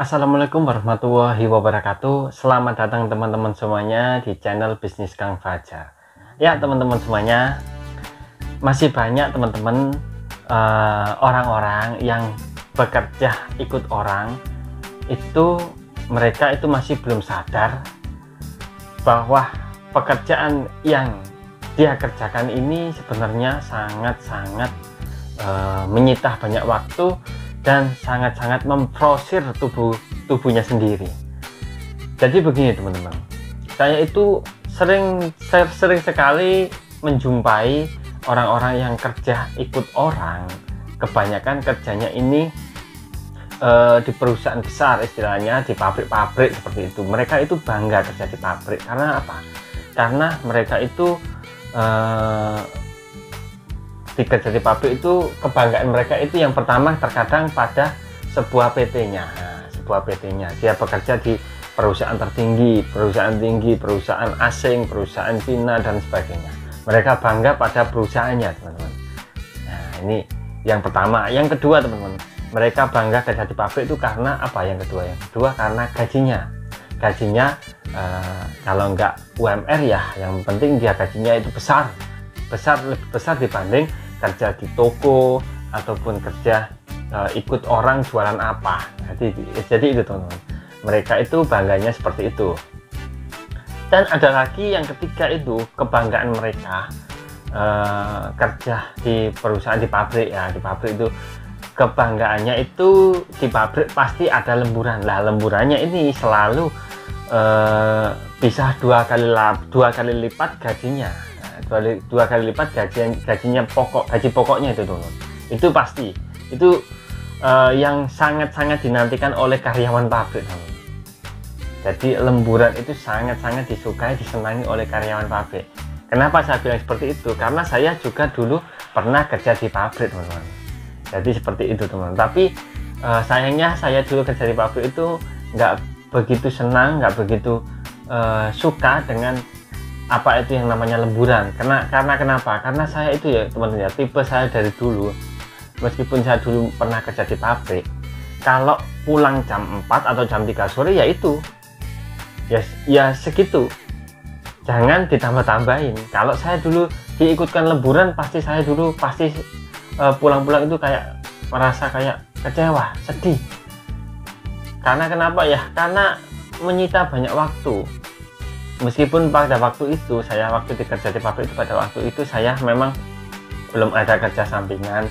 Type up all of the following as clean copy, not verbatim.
Assalamualaikum warahmatullahi wabarakatuh. Selamat datang teman-teman semuanya di channel Bisnis Kang Fajar. Ya teman-teman semuanya, masih banyak teman-teman orang-orang yang bekerja ikut orang itu, mereka itu masih belum sadar bahwa pekerjaan yang dia kerjakan ini sebenarnya sangat-sangat menyita banyak waktu dan sangat-sangat memproses tubuhnya sendiri. Jadi begini teman-teman, saya itu sering sekali menjumpai orang-orang yang kerja ikut orang. Kebanyakan kerjanya ini di perusahaan besar, istilahnya di pabrik-pabrik seperti itu. Mereka itu bangga kerja di pabrik karena apa? Karena mereka itu kerja di pabrik itu, kebanggaan mereka itu yang pertama terkadang pada sebuah PT-nya. Sebuah PT-nya dia bekerja di perusahaan tertinggi, perusahaan asing, perusahaan Cina dan sebagainya. Mereka bangga pada perusahaannya, teman-teman. Nah, ini yang pertama. Yang kedua, teman-teman, mereka bangga kerja di pabrik itu karena apa? Yang kedua karena gajinya kalau enggak UMR ya, yang penting dia gajinya itu lebih besar dibanding kerja di toko ataupun kerja ikut orang jualan apa. Jadi itu teman-teman, mereka itu bangganya seperti itu. Dan ada lagi yang ketiga, itu kebanggaan mereka kerja di perusahaan, di pabrik ya. Di pabrik itu kebanggaannya itu, di pabrik pasti ada lemburan. Lah lemburannya ini selalu bisa dua kali lipat gajinya. Dua kali lipat gaji pokoknya itu teman-teman. Itu pasti, itu yang sangat-sangat dinantikan oleh karyawan pabrik teman-teman. Jadi lemburan itu sangat-sangat disukai, disenangi oleh karyawan pabrik. Kenapa saya bilang seperti itu? Karena saya juga dulu pernah kerja di pabrik teman-teman. Jadi seperti itu teman-teman. Tapi sayangnya saya dulu kerja di pabrik itu nggak begitu senang, nggak begitu suka dengan apa itu yang namanya lemburan. Karena kenapa? Karena saya itu ya teman-teman, ya, tipe saya dari dulu, meskipun saya dulu pernah kerja di pabrik, kalau pulang jam 4 atau jam 3 sore ya itu ya segitu, jangan ditambah-tambahin. Kalau saya dulu diikutkan lemburan, pasti saya dulu pulang-pulang itu kayak merasa kayak kecewa, sedih. Karena kenapa ya? Karena menyita banyak waktu. Meskipun pada waktu itu waktu kerja di pabrik itu, pada waktu itu saya memang belum ada kerja sampingan,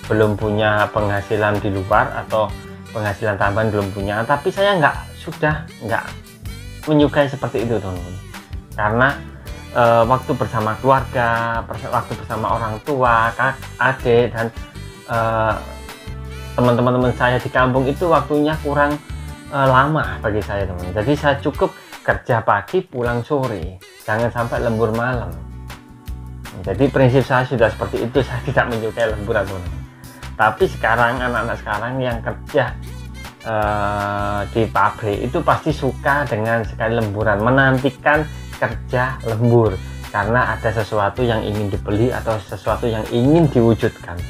belum punya penghasilan di luar atau penghasilan tambahan belum punya, tapi saya nggak menyukai seperti itu teman-teman. Karena waktu bersama keluarga, waktu bersama orang tua, adik dan teman-teman saya di kampung itu waktunya kurang lama bagi saya teman. Jadi saya cukup kerja pagi pulang sore, jangan sampai lembur malam. Jadi prinsip saya sudah seperti itu, saya tidak menyukai lemburan teman-teman. Tapi sekarang anak-anak sekarang yang kerja di pabrik itu pasti suka dengan sekali lemburan, menantikan kerja lembur karena ada sesuatu yang ingin dibeli atau sesuatu yang ingin diwujudkan.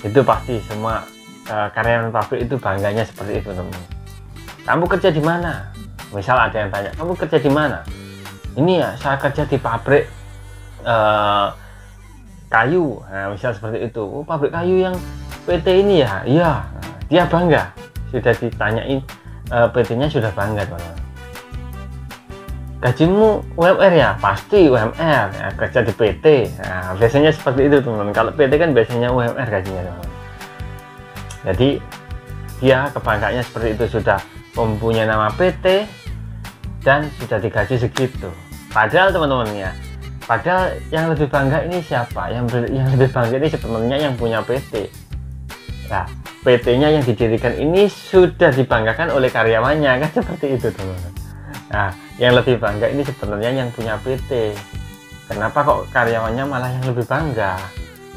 Itu pasti semua karyawan pabrik itu bangganya seperti itu teman-teman. Kamu kerja di mana? Misal ada yang tanya, kamu kerja di mana? Ini ya, saya kerja di pabrik kayu. Nah, misal seperti itu. Oh, pabrik kayu yang PT ini ya? Iya. Nah, dia bangga. Sudah ditanyain, PT-nya sudah bangga teman-teman. Gajimu UMR ya? Pasti UMR. Ya, kerja di PT. Nah, biasanya seperti itu teman-teman. Kalau PT kan biasanya UMR gajinya teman-teman. Jadi dia kebanggaannya seperti itu, sudah mempunyai nama PT dan sudah digaji segitu. Padahal teman-teman ya, padahal yang lebih bangga ini siapa? Yang lebih bangga ini sebenarnya yang punya PT. Nah, PT-nya yang didirikan ini sudah dibanggakan oleh karyawannya, kan seperti itu teman-teman. Nah, yang lebih bangga ini sebenarnya yang punya PT. Kenapa kok karyawannya malah yang lebih bangga?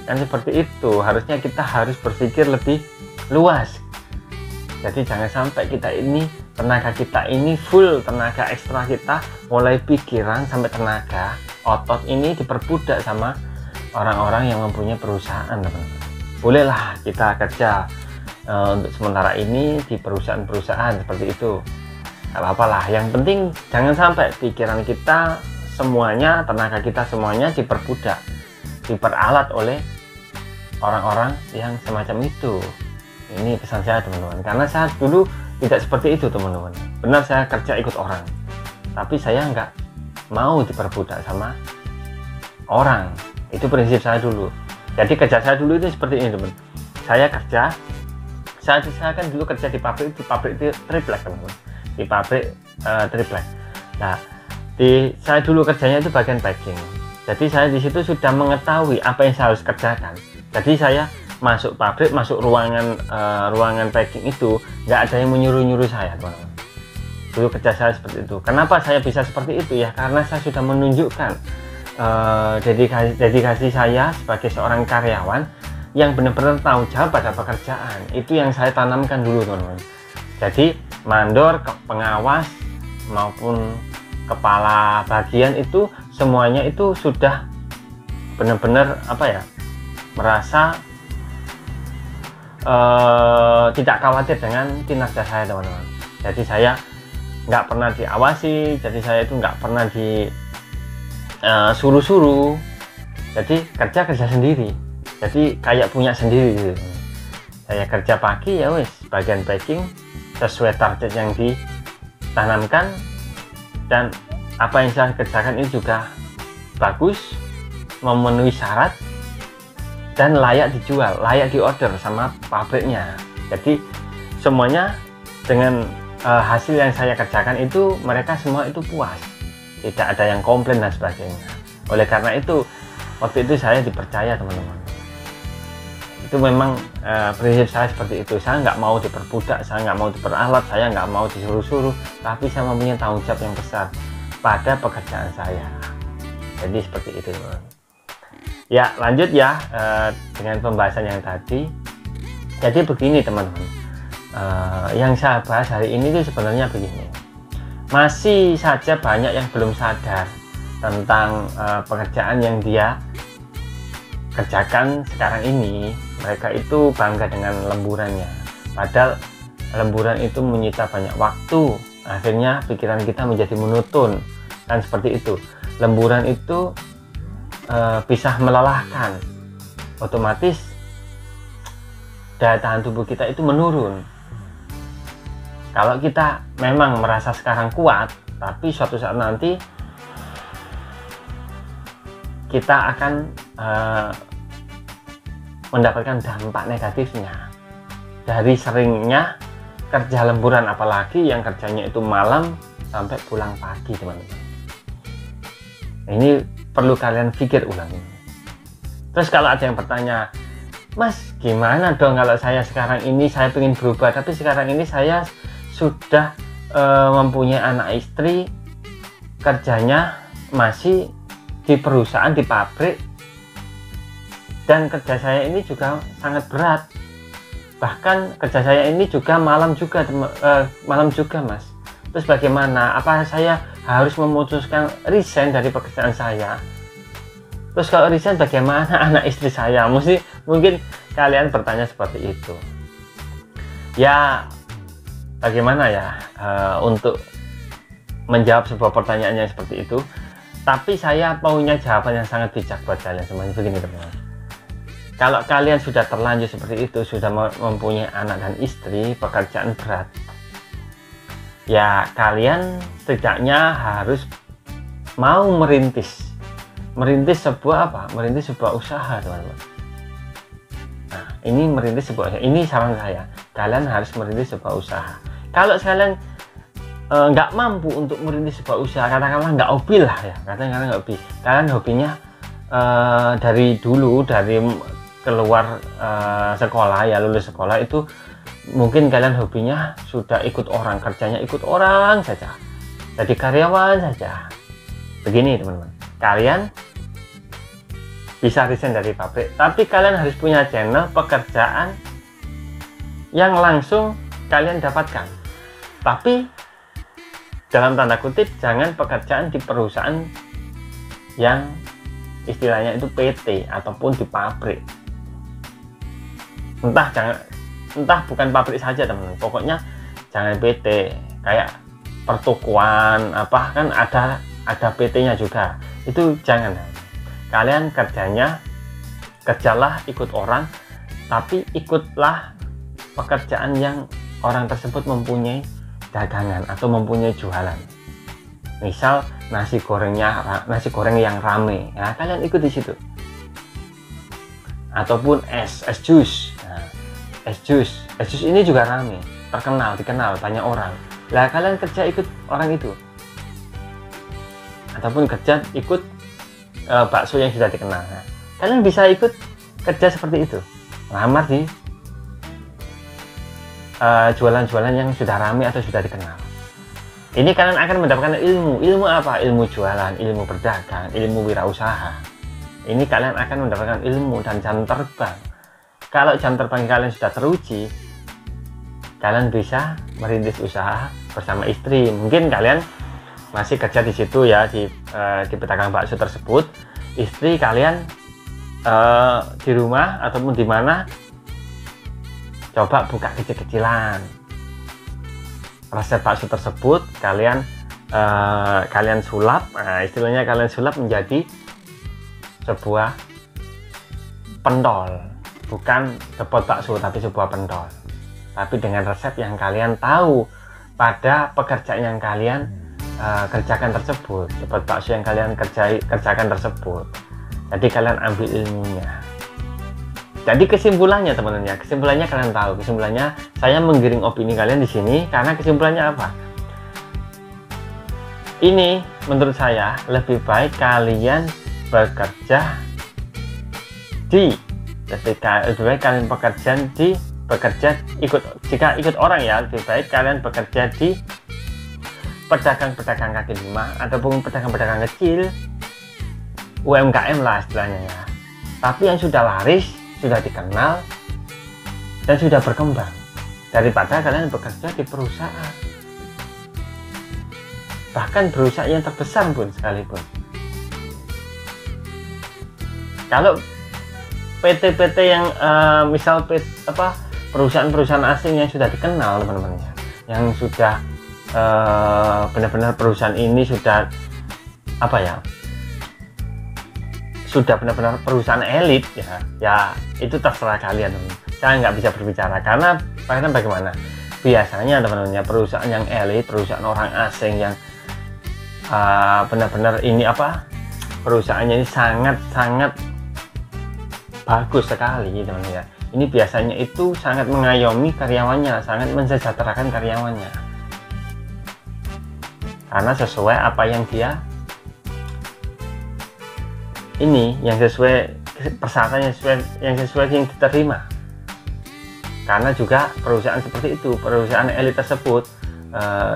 Kan seperti itu. Harusnya kita harus berpikir lebih luas. Jadi jangan sampai tenaga kita ini full, tenaga ekstra kita mulai pikiran sampai tenaga otot ini diperbudak sama orang-orang yang mempunyai perusahaan teman-teman. Bolehlah kita kerja untuk sementara ini di perusahaan-perusahaan seperti itu. Gak apa-apa lah, yang penting jangan sampai pikiran kita semuanya, tenaga kita semuanya diperbudak, diperalat oleh orang-orang yang semacam itu. Ini pesan saya teman-teman, karena saya dulu tidak seperti itu teman-teman. Benar, saya kerja ikut orang, tapi saya nggak mau diperbudak sama orang. Itu prinsip saya dulu. Jadi kerja saya dulu itu seperti ini teman. Saya kerja, saya kan dulu kerja di pabrik itu triplek teman-teman, di pabrik triplek. Nah, saya dulu kerjanya itu bagian packing. Jadi saya di situ sudah mengetahui apa yang saya harus kerjakan. Jadi saya masuk pabrik, masuk ruangan packing itu nggak ada yang menyuruh-nyuruh saya teman-teman. Dulu kerja saya seperti itu. Kenapa saya bisa seperti itu ya? Karena saya sudah menunjukkan dedikasi saya sebagai seorang karyawan yang benar-benar tahu jawab pada pekerjaan. Itu yang saya tanamkan dulu teman-teman. Jadi mandor, pengawas maupun kepala bagian itu semuanya itu sudah benar-benar merasa tidak khawatir dengan kinerja saya teman-teman. Jadi saya nggak pernah diawasi, jadi saya itu nggak pernah suruh-suruh. Jadi kerja sendiri, jadi kayak punya sendiri gitu. Saya kerja pagi ya wes bagian packing sesuai target yang ditanamkan, dan apa yang saya kerjakan ini juga bagus, memenuhi syarat dan layak dijual, layak diorder sama pabriknya. Jadi semuanya dengan hasil yang saya kerjakan itu mereka semua itu puas, tidak ada yang komplain dan sebagainya. Oleh karena itu waktu itu saya dipercaya teman-teman. Itu memang prinsip saya seperti itu. Saya nggak mau diperbudak, saya nggak mau diperalat, saya nggak mau disuruh-suruh, tapi saya mempunyai tanggung jawab yang besar pada pekerjaan saya. Jadi seperti itu teman-teman. Ya lanjut ya dengan pembahasan yang tadi. Jadi begini teman-teman, yang saya bahas hari ini itu sebenarnya begini. Masih saja banyak yang belum sadar tentang pekerjaan yang dia kerjakan sekarang ini. Mereka itu bangga dengan lemburannya, padahal lemburan itu menyita banyak waktu. Akhirnya pikiran kita menjadi monoton, kan seperti itu. Lemburan itu bisa melelahkan, otomatis daya tahan tubuh kita itu menurun. Kalau kita memang merasa sekarang kuat, tapi suatu saat nanti kita akan mendapatkan dampak negatifnya dari seringnya kerja lemburan, apalagi yang kerjanya itu malam sampai pulang pagi teman-teman. Ini perlu kalian pikir ulang. Terus kalau ada yang bertanya, Mas gimana dong kalau saya sekarang ini saya ingin berubah, tapi sekarang ini saya sudah mempunyai anak istri, kerjanya masih di perusahaan, di pabrik, dan kerja saya ini juga sangat berat, bahkan kerja saya ini juga malam juga Mas. Terus bagaimana? Apa saya harus memutuskan resign dari pekerjaan saya? Terus kalau resign bagaimana anak istri saya? Mungkin kalian bertanya seperti itu. Ya bagaimana ya untuk menjawab sebuah pertanyaan yang seperti itu? Tapi saya punya jawaban yang sangat bijak buat kalian semuanya. Begini teman-teman, kalau kalian sudah terlanjur seperti itu, sudah mempunyai anak dan istri, pekerjaan berat, ya kalian setidaknya harus mau merintis sebuah usaha teman-teman. Nah ini merintis sebuah usaha, ini saran saya, kalian harus merintis sebuah usaha. Kalau kalian nggak mampu untuk merintis sebuah usaha, katakanlah nggak hobi lah ya, katakanlah nggak hobi, kalian hobinya dari dulu, dari keluar sekolah ya, lulus sekolah itu mungkin kalian hobinya sudah ikut orang, kerjanya ikut orang saja, jadi karyawan saja. Begini teman-teman, kalian bisa resign dari pabrik, tapi kalian harus punya channel pekerjaan yang langsung kalian dapatkan. Tapi dalam tanda kutip, jangan pekerjaan di perusahaan yang istilahnya itu PT ataupun di pabrik. Entah entah bukan pabrik saja teman-teman, pokoknya jangan PT kayak pertokoan apa kan ada PT-nya juga, itu jangan. Kalian kerjalah ikut orang, tapi ikutlah pekerjaan yang orang tersebut mempunyai dagangan atau mempunyai jualan. Misal nasi goreng yang rame, ya kalian ikut di situ. Ataupun es jus. Nah, es jus ini juga rame, dikenal banyak orang. Lah kalian kerja ikut orang itu. Ataupun kerja ikut bakso yang sudah dikenal. Nah, kalian bisa ikut kerja seperti itu, lamar di jualan-jualan yang sudah ramai atau sudah dikenal. Ini kalian akan mendapatkan ilmu apa? Ilmu jualan, ilmu berdagang, ilmu wirausaha. Ini kalian akan mendapatkan ilmu dan jam terbang. Kalau jam terbang kalian sudah teruji, kalian bisa merintis usaha bersama istri. Mungkin kalian masih kerja di situ ya, di pedagang bakso tersebut, istri kalian di rumah ataupun di mana, coba buka kecil-kecilan resep bakso tersebut, kalian sulap, istilahnya kalian sulap menjadi sebuah pentol, bukan depot bakso tapi sebuah pentol, tapi dengan resep yang kalian tahu pada pekerjaan yang kalian kerjakan tersebut, depot bakso yang kalian kerjakan tersebut. Jadi kalian ambil ilmunya. Jadi kesimpulannya teman-teman, kesimpulannya kalian tahu, kesimpulannya saya menggiring opini kalian di sini karena kesimpulannya apa? Ini menurut saya lebih baik kalian bekerja jika ikut orang ya, lebih baik kalian bekerja di pedagang-pedagang kaki lima ataupun pedagang-pedagang kecil, UMKM lah istilahnya ya, tapi yang sudah laris, sudah dikenal dan sudah berkembang, daripada kalian bekerja di perusahaan, bahkan perusahaan yang terbesar pun sekalipun. Kalau PT-PT yang misal perusahaan-perusahaan asing yang sudah dikenal teman-teman ya, yang sudah benar-benar perusahaan ini sudah sudah benar-benar perusahaan elit ya itu terserah kalian. Saya nggak bisa berbicara karena bagaimana biasanya teman-teman, perusahaan yang elit, perusahaan orang asing yang benar-benar ini perusahaannya ini sangat bagus sekali teman-teman ya. Ini biasanya itu sangat mengayomi karyawannya, sangat mensejahterakan karyawannya, karena sesuai apa yang dia yang sesuai persyaratan yang sesuai yang diterima. Karena juga perusahaan seperti itu, perusahaan elit tersebut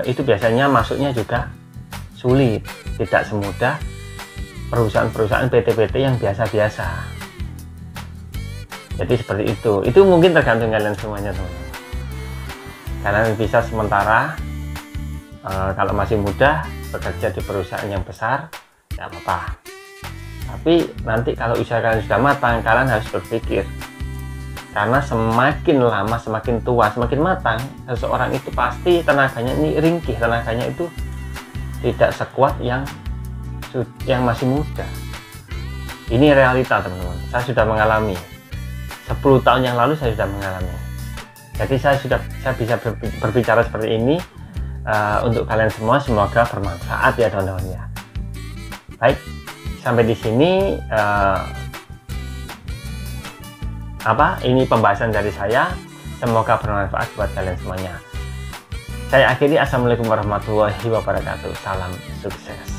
itu biasanya masuknya juga sulit, tidak semudah perusahaan-perusahaan PT-PT yang biasa-biasa. Jadi seperti itu mungkin tergantung kalian semuanya teman-teman. Kalian bisa sementara kalau masih muda bekerja di perusahaan yang besar, tidak apa-apa. Tapi nanti kalau usaha kalian sudah matang, kalian harus berpikir, karena semakin lama, semakin tua, semakin matang, seseorang itu pasti tenaganya ini ringkih, tenaganya itu tidak sekuat yang masih muda. Ini realita teman-teman, saya sudah mengalami 10 tahun yang lalu, saya sudah mengalami. Jadi saya bisa berbicara seperti ini untuk kalian semua, semoga bermanfaat ya teman-teman ya. Baik, sampai di sini ini pembahasan dari saya, semoga bermanfaat buat kalian semuanya. Saya akhiri, assalamualaikum warahmatullahi wabarakatuh, salam sukses.